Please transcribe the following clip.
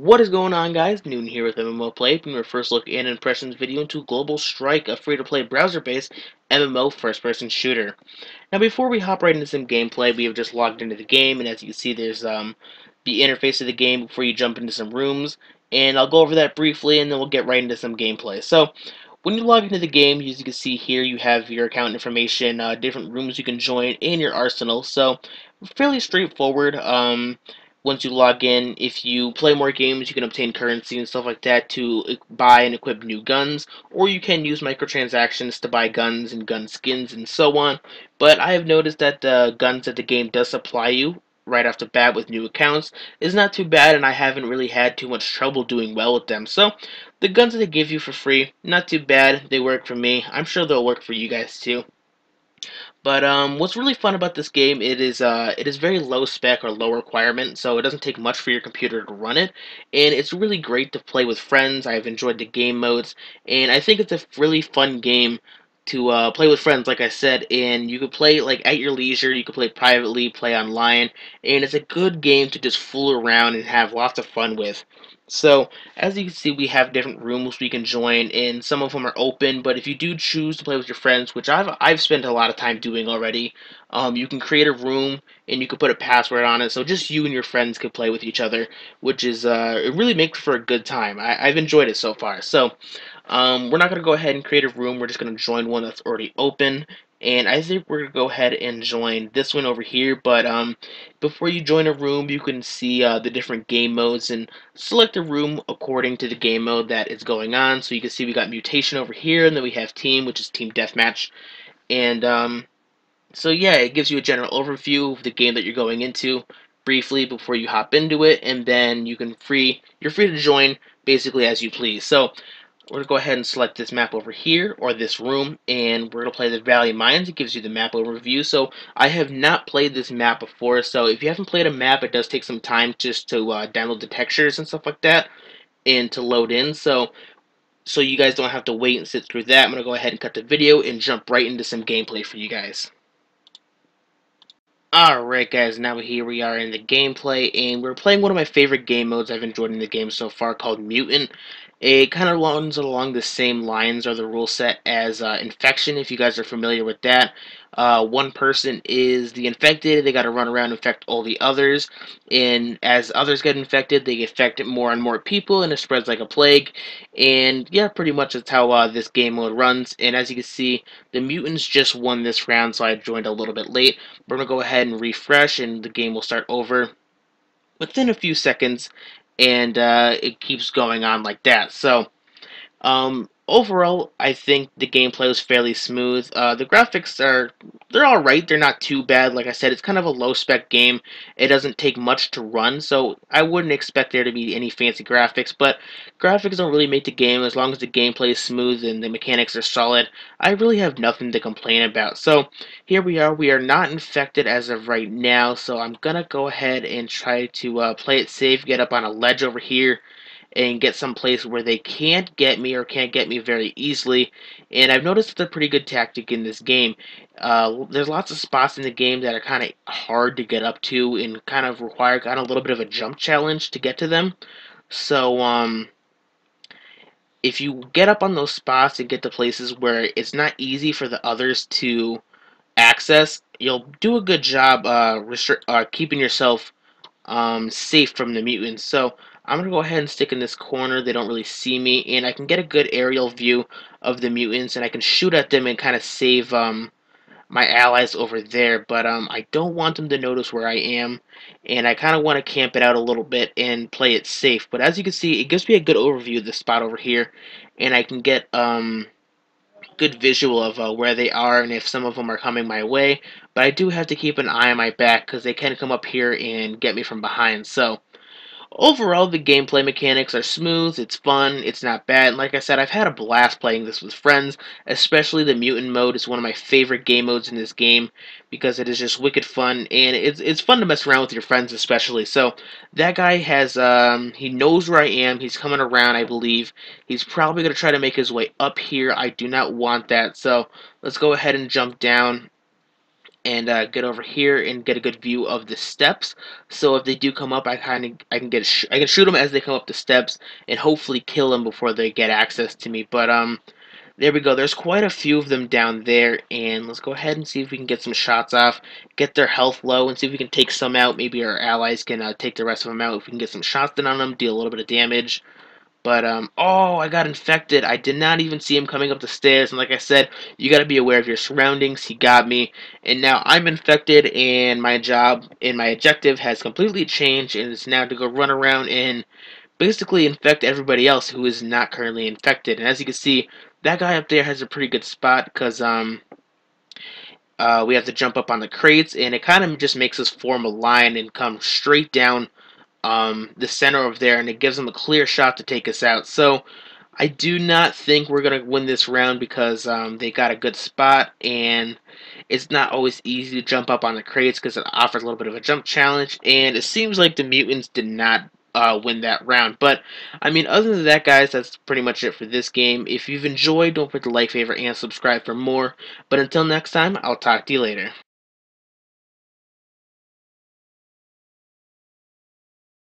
What is going on, guys? Noon here with MMO from your first look and impressions video into Global Strike, a free-to-play browser-based MMO first-person shooter. Now, before we hop right into some gameplay, we have just logged into the game, and as you can see, there's the interface of the game before you jump into some rooms, and I'll go over that briefly, and then we'll get right into some gameplay. So, when you log into the game, as you can see here, you have your account information, different rooms you can join, and your arsenal. So, fairly straightforward. Once you log in, if you play more games, you can obtain currency and stuff like that to buy and equip new guns, or you can use microtransactions to buy guns and gun skins and so on. But I have noticed that the guns that the game does supply you right off the bat with new accounts is not too bad, and I haven't really had too much trouble doing well with them. So the guns that they give you for free, not too bad. They work for me. I'm sure they'll work for you guys too. But what's really fun about this game, it is very low spec or low requirement, so it doesn't take much for your computer to run it, and it's really great to play with friends. I've enjoyed the game modes, and I think it's a really fun game to play with friends, like I said, and you could play like at your leisure. You could play privately, play online, and it's a good game to just fool around and have lots of fun with. So, as you can see, we have different rooms we can join, and some of them are open. But if you do choose to play with your friends, which I've spent a lot of time doing already, you can create a room and you can put a password on it. So just you and your friends can play with each other, which is it really makes for a good time. I've enjoyed it so far. So we're not going to go ahead and create a room. We're just going to join one that's already open. And I think we're going to go ahead and join this one over here. But before you join a room, you can see the different game modes and select a room according to the game mode that is going on. So you can see we got mutation over here, and then we have team, which is team deathmatch. And so yeah, it gives you a general overview of the game that you're going into briefly before you hop into it, and then you're free to join basically as you please. So we're going to go ahead and select this map over here, or this room, and we're going to play the Valley Mines. It gives you the map overview. So I have not played this map before, so if you haven't played a map, it does take some time just to download the textures and stuff like that, and to load in. So you guys don't have to wait and sit through that. I'm going to go ahead and cut the video and jump right into some gameplay for you guys. Alright guys, now here we are in the gameplay, and we're playing one of my favorite game modes I've enjoyed in the game so far, called Mutant. It kind of runs along the same lines or the rule set as Infection, if you guys are familiar with that. One person is the infected, they gotta run around and infect all the others, and as others get infected, they infect more and more people, and it spreads like a plague. And yeah, pretty much that's how this game mode runs, and as you can see, the Mutants just won this round, so I joined a little bit late. We're going to go ahead and refresh, and the game will start over within a few seconds, and it keeps going on like that. So, overall, I think the gameplay was fairly smooth. The graphics they're alright. They're not too bad. Like I said, it's kind of a low-spec game. It doesn't take much to run, so I wouldn't expect there to be any fancy graphics, but graphics don't really make the game. As long as the gameplay is smooth and the mechanics are solid, I really have nothing to complain about. So, here we are. We are not infected as of right now, so I'm gonna go ahead and try to play it safe, get up on a ledge over here, and get some place where they can't get me or can't get me very easily. And I've noticed it's a pretty good tactic in this game. There's lots of spots in the game that are kind of hard to get up to and kind of require kind of a little bit of a jump challenge to get to them. So, if you get up on those spots and get to places where it's not easy for the others to access, you'll do a good job keeping yourself safe from the mutants. So I'm going to go ahead and stick in this corner. They don't really see me, and I can get a good aerial view of the mutants, and I can shoot at them and kind of save my allies over there. But I don't want them to notice where I am, and I kind of want to camp it out a little bit and play it safe. But as you can see, it gives me a good overview of the spot over here, and I can get good visual of where they are and if some of them are coming my way. But I do have to keep an eye on my back because they can come up here and get me from behind. So overall, the gameplay mechanics are smooth, it's fun, it's not bad. Like I said, I've had a blast playing this with friends, especially the mutant mode is one of my favorite game modes in this game because it is just wicked fun, and it's fun to mess around with your friends especially. So, that guy has, he knows where I am, he's coming around, I believe. He's probably going to try to make his way up here. I do not want that, so let's go ahead and jump down. and get over here and get a good view of the steps. So if they do come up, I can shoot them as they come up the steps and hopefully kill them before they get access to me. But there we go. There's quite a few of them down there, and let's go ahead and see if we can get some shots off, get their health low, and see if we can take some out. Maybe our allies can take the rest of them out. If we can get some shots done on them, deal a little bit of damage. But, oh, I got infected. I did not even see him coming up the stairs. And like I said, you got to be aware of your surroundings. He got me. And now I'm infected, and my job and my objective has completely changed. And it's now to go run around and basically infect everybody else who is not currently infected. And as you can see, that guy up there has a pretty good spot because, we have to jump up on the crates. And it kind of just makes us form a line and come straight down the center of there, and it gives them a clear shot to take us out. So I do not think we're going to win this round because they got a good spot, and it's not always easy to jump up on the crates because it offers a little bit of a jump challenge, and it seems like the mutants did not win that round. But, I mean, other than that, guys, that's pretty much it for this game. If you've enjoyed, don't forget to like, favorite, and subscribe for more. But until next time, I'll talk to you later.